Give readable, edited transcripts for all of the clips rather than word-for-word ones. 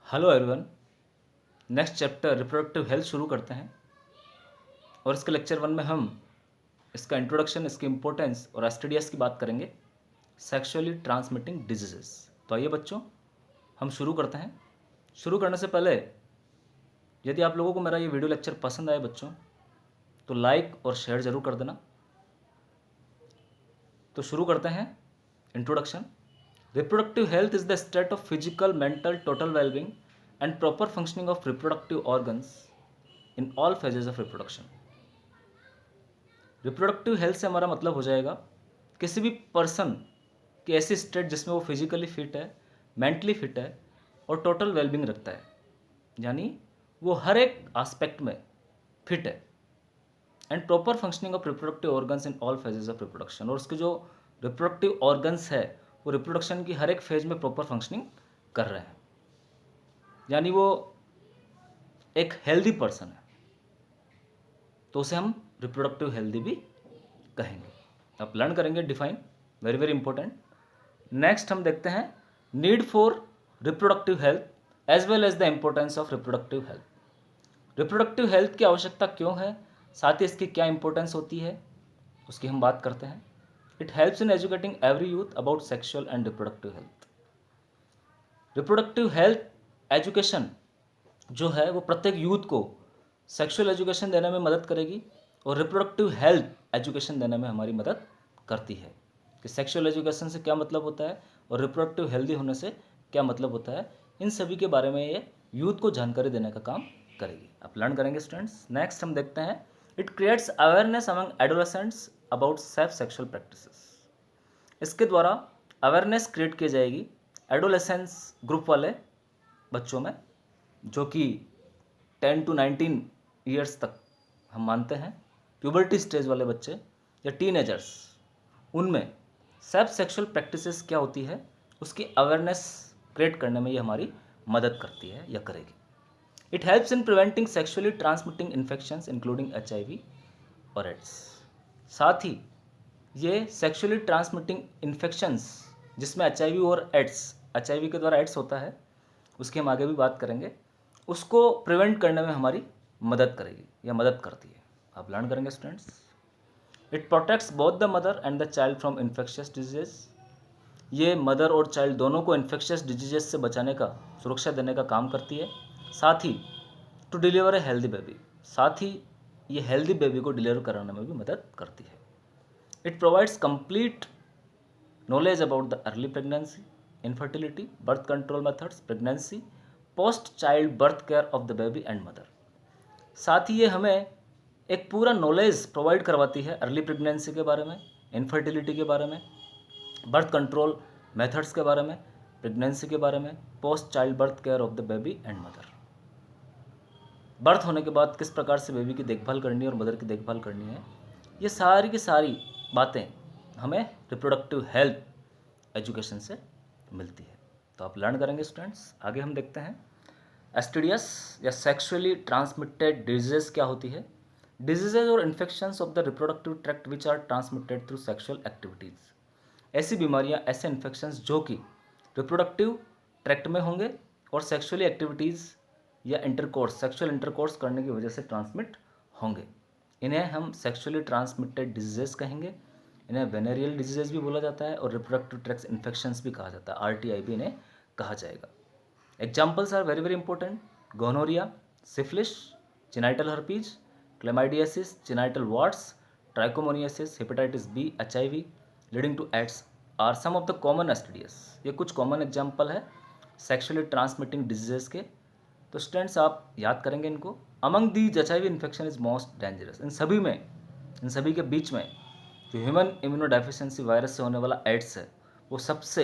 Hello everyone. Next chapter reproductive health शुरू करते हैं और इसके लेक्चर 1 में हम इसका इंट्रोडक्शन, इसकी इंपॉर्टेंस और एसटीडीएस की बात करेंगे, सेक्सुअली ट्रांसमिटिंग डिजीजेस। तो आइए बच्चों, हम शुरू करते हैं। शुरू करने से पहले यदि आप लोगों को मेरा ये वीडियो लेक्चर पसंद आए बच्चों, तो लाइक और शेयर ज़रूर कर देना। तो शुरू करते हैं introduction. Reproductive health is the state of physical, mental, total well-being and proper functioning of reproductive organs in all phases of reproduction. Reproductive health से हमारा मतलब हो जाएगा किसी भी पर्सन की ऐसी स्टेट जिसमें वो फिजिकली फिट है, मेंटली फिट है और टोटल वेलबींग रखता है, यानी वो हर एक एस्पेक्ट में फिट है। And proper functioning of reproductive organs in all phases of reproduction, और उसके जो रिप्रोडक्टिव ऑर्गन्स है वो रिप्रोडक्शन की हर एक फेज में प्रॉपर फंक्शनिंग कर रहे हैं, यानी वो एक हेल्दी पर्सन है, तो उसे हम रिप्रोडक्टिव हेल्दी भी कहेंगे। आप लर्न करेंगे define, very very important. Next हम देखते हैं need for reproductive health as well as the importance of reproductive health. Reproductive health की आवश्यकता क्यों है, साथ ही इसकी क्या इंपॉर्टेंस होती है, उसकी हम बात करते हैं। It helps in educating every youth about sexual and reproductive health. Reproductive health education जो है वो प्रत्येक यूथ को सेक्सुअल एजुकेशन देने में मदद करेगी और रिप्रोडक्टिव हेल्थ एजुकेशन देने में हमारी मदद करती है कि सेक्सुअल एजुकेशन से क्या मतलब होता है और रिप्रोडक्टिव हेल्दी होने से क्या मतलब होता है। इन सभी के बारे में ये यूथ को जानकारी देने का काम करेगी। आप लर्न करेंगे स्टूडेंट्स। नेक्स्ट हम देखते हैं it creates awareness among adolescents about safe sexual practices. इसके द्वारा अवेयरनेस क्रिएट की जाएगी एडोलेसेंस ग्रुप वाले बच्चों में, जो कि 10 to 19 ईयर्स तक हम मानते हैं, प्यूबर्टी स्टेज वाले बच्चे या टीनेजर्स, उनमें सेफ सेक्सुअल प्रैक्टिसेस क्या होती है उसकी अवेयरनेस क्रिएट करने में ये हमारी मदद करती है या करेगी। It helps in preventing sexually transmitting infections including HIV और एड्स। साथ ही ये सेक्सुअली ट्रांसमिटिंग इन्फेक्शंस जिसमें HIV और एड्स, HIV के द्वारा एड्स होता है, उसकी हम आगे भी बात करेंगे, उसको प्रिवेंट करने में हमारी मदद करेगी या मदद करती है। आप लर्न करेंगे students. It protects both the mother and the child from infectious diseases. ये मदर और चाइल्ड दोनों को इन्फेक्शियस डिजीजेस से बचाने का, सुरक्षा देने का काम करती है। साथ ही to deliver a healthy baby, साथ ही ये हेल्दी बेबी को डिलीवर कराने में भी मदद करती है। It provides complete knowledge about the early pregnancy, infertility, birth control methods, pregnancy, post child birth care of the baby and mother। साथ ही ये हमें एक पूरा नॉलेज प्रोवाइड करवाती है अर्ली प्रेगनेंसी के बारे में, इनफर्टिलिटी के बारे में, बर्थ कंट्रोल मेथड्स के बारे में, प्रेगनेंसी के बारे में, post child birth care of the baby and mother. Birth होने के बाद किस प्रकार से बेबी की देखभाल करनी है और मदर की देखभाल करनी है, ये सारी की सारी बातें हमें रिप्रोडक्टिव हेल्थ एजुकेशन से मिलती है। तो आप लर्न करेंगे स्टूडेंट्स। आगे हम देखते हैं एसटीडीएस या सेक्सुअली ट्रांसमिटेड डिजीजेस क्या होती है। डिजीजेज और infections of the reproductive tract which are transmitted through sexual activities. ऐसी बीमारियां, ऐसे इन्फेक्शंस जो कि रिप्रोडक्टिव ट्रैक्ट में होंगे और सेक्सुअली एक्टिविटीज़ या इंटरकोर्स, सेक्सुअल इंटरकोर्स करने की वजह से ट्रांसमिट होंगे, इन्हें हम सेक्सुअली ट्रांसमिटेड डिजीजेस कहेंगे। इन्हें वेनेरियल डिजीजेस भी बोला जाता है और रिप्रोडक्टिव ट्रैक्ट इन्फेक्शंस भी कहा जाता है, RTI भी इन्हें कहा जाएगा। Examples are very very important. Gonorrhoea, syphilis, genital herpes, chlamydiasis, genital warts, trichomoniasis, hepatitis B, HIV leading to AIDS are some of the common STDs। ये कुछ कॉमन एग्जाम्पल है सेक्सुअली ट्रांसमिटिंग डिजीजेस के। तो students आप याद करेंगे इनको। Among these HIV infection is most dangerous. इन सभी में, इन सभी के बीच में जो ह्यूमन इम्यूनोडेफिशिएंसी वायरस से होने वाला एड्स है वो सबसे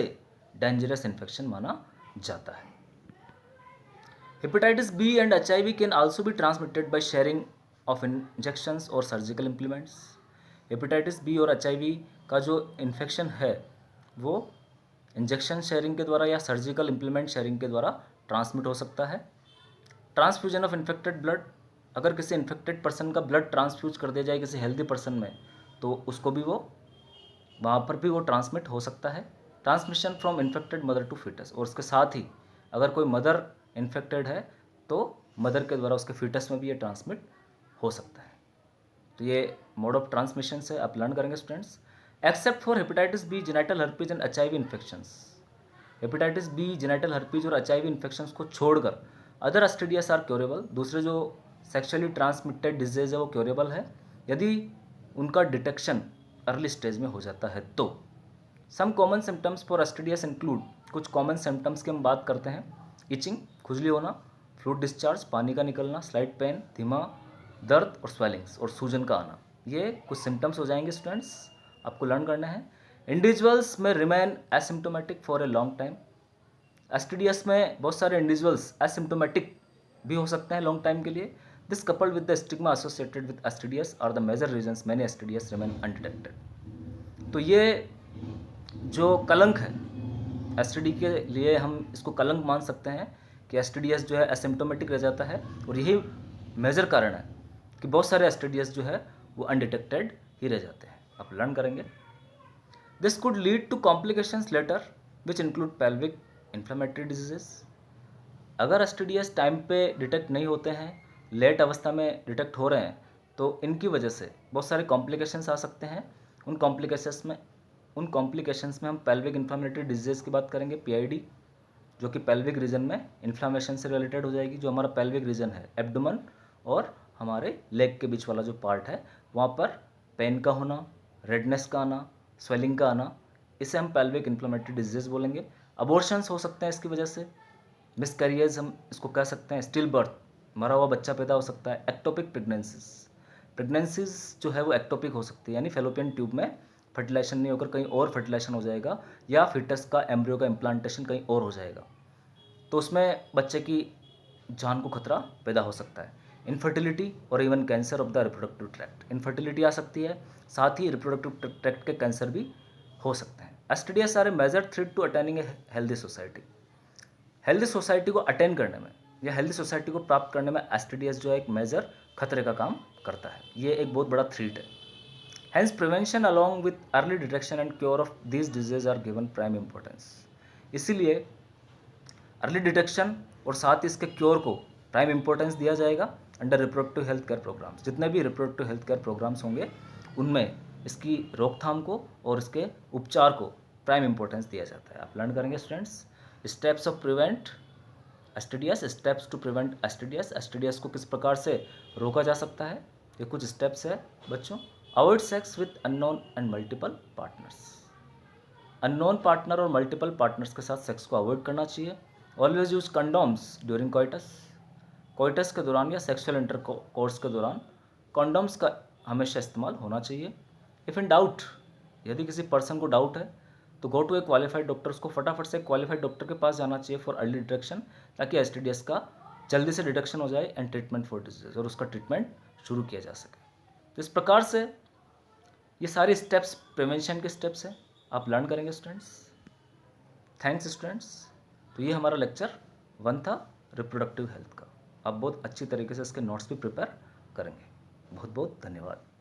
डेंजरस इन्फेक्शन माना जाता है। Hepatitis B and HIV can also be transmitted by sharing of injections और सर्जिकल इम्प्लीमेंट्स। हेपेटाइटिस B और HIV का जो इन्फेक्शन है वो इंजेक्शन शेयरिंग के द्वारा या सर्जिकल इम्प्लीमेंट शेयरिंग के द्वारा ट्रांसमिट हो सकता है। ट्रांसफ्यूजन ऑफ इन्फेक्टेड ब्लड, अगर किसी इन्फेक्टेड पर्सन का ब्लड ट्रांसफ्यूज कर दिया जाए किसी हेल्दी पर्सन में, तो उसको भी वो, वहाँ पर भी वो ट्रांसमिट हो सकता है। Transmission from infected mother to foetus, और उसके साथ ही अगर कोई मदर इन्फेक्टेड है तो मदर के द्वारा उसके फीटस में भी ये ट्रांसमिट हो सकता है। तो ये मोड ऑफ ट्रांसमिशन से आप लर्न करेंगे students. Except for hepatitis B, genital herpes and HIV infections, hepatitis B, genital herpes और HIV इन्फेक्शंस को छोड़कर अदर एसटीडीएस आर क्योरेबल। दूसरे जो सेक्सुअली ट्रांसमिटेड डिजीज है वो क्योरेबल है यदि उनका डिटेक्शन अर्ली स्टेज में हो जाता है तो। Some common symptoms for STDs include, कुछ कॉमन सिम्टम्स की हम बात करते हैं। इचिंग, खुजली होना, फ्लूइड डिस्चार्ज, पानी का निकलना, स्लाइट पेन, धीमा दर्द और स्वेलिंग्स और सूजन का आना, ये कुछ सिम्टम्स हो जाएंगे स्टूडेंट्स, आपको लर्न करना है। इंडिविजुअल्स में remain asymptomatic for a long time. STDs में बहुत सारे इंडिविजुअल्स एसिम्टोमेटिक भी हो सकते हैं लॉन्ग टाइम के लिए। This coupled with the stigma associated with STDs are the major reasons many STDs remain undetected. तो ये जो कलंक है एसटीडी के लिए, हम इसको कलंक मान सकते हैं कि एसटीडीएस जो है एसिम्टोमेटिक रह जाता है, और यही मेजर कारण है कि बहुत सारे एसटीडीएस जो है वो अनडिटेक्टेड ही रह जाते हैं। आप लर्न करेंगे। This could lead to complications later which include pelvic inflammatory diseases. अगर एसटीडीएस टाइम पे डिटेक्ट नहीं होते हैं, लेट अवस्था में डिटेक्ट हो रहे हैं, तो इनकी वजह से बहुत सारे कॉम्प्लिकेशंस आ सकते हैं। उन कॉम्प्लिकेशंस में हम पेल्विक इन्फ्लेमेटरी डिजीज़ की बात करेंगे, PID, जो कि पेल्विक रीजन में इन्फ्लामेशन से रिलेटेड हो जाएगी। जो हमारा पेल्विक रीजन है, एब्डोमेन और हमारे लेग के बीच वाला जो पार्ट है, वहाँ पर पेन का होना, रेडनेस का आना, स्वेलिंग का आना, इसे हम पेल्विक इन्फ्लेमेटरी डिजीज़ बोलेंगे। अबॉर्शंस हो सकते हैं इसकी वजह से, मिसकैरियज हम इसको कह सकते हैं, स्टिल बर्थ, मरा हुआ बच्चा पैदा हो सकता है, एक्टोपिक प्रेगनेंसीज जो है वो एक्टोपिक हो सकती है, यानी फेलोपियन ट्यूब में फर्टिलाइजेशन नहीं होकर कहीं और फर्टिलाइजेशन हो जाएगा, या फिटस का एम्ब्रियो का इम्प्लांटेशन कहीं और हो जाएगा, तो उसमें बच्चे की जान को खतरा पैदा हो सकता है। इनफर्टिलिटी और even cancer of the reproductive tract, infertility आ सकती है, साथ ही रिप्रोडक्टिव ट्रैक्ट के कैंसर भी हो सकते हैं। STDs are a major threat to attaining a healthy society. Healthy society को अटेन करने में या हेल्दी सोसाइटी को प्राप्त करने में एसटीडीएस जो है एक मेजर खतरे का काम करता है, ये एक बहुत बड़ा थ्रेट है। Hence, prevention along with early detection and cure of these diseases are given prime importance. इसीलिए अर्ली डिटेक्शन और साथ ही इसके क्योर को प्राइम इंपॉर्टेंस दिया जाएगा under reproductive health care programmes. जितने भी रिप्रोडक्टिव हेल्थ केयर प्रोग्राम्स होंगे उनमें इसकी रोकथाम को और इसके उपचार को प्राइम इंपॉर्टेंस दिया जाता है। आप लर्न करेंगे students. Steps of prevent STDs, steps to prevent STDs, STDs को किस प्रकार से रोका जा सकता है, ये कुछ स्टेप्स है बच्चों। Avoid sex with unknown and multiple partners, unknown partner और मल्टीपल पार्टनर्स के साथ सेक्स को अवॉइड करना चाहिए। Always use condoms during coitus के दौरान या सेक्सुअल इंटरकोर्स के दौरान कंडोम्स का हमेशा इस्तेमाल होना चाहिए। इफ़ इन डाउट, यदि किसी पर्सन को डाउट है तो go to a qualified doctor, उसको फटाफट से क्वालिफाइड डॉक्टर के पास जाना चाहिए फॉर अर्ली डिटेक्शन, ताकि एसटीडीएस का जल्दी से डिटेक्शन हो जाए एंड ट्रीटमेंट फॉर डिजीज, और उसका ट्रीटमेंट शुरू किया जा सके। तो इस प्रकार से ये सारे स्टेप्स प्रिवेंशन के स्टेप्स हैं, आप लर्न करेंगे स्टूडेंट्स। Thanks students. तो ये हमारा लेक्चर 1 था रिप्रोडक्टिव हेल्थ का। आप बहुत अच्छी तरीके से इसके नोट्स भी प्रिपेयर करेंगे। बहुत बहुत धन्यवाद।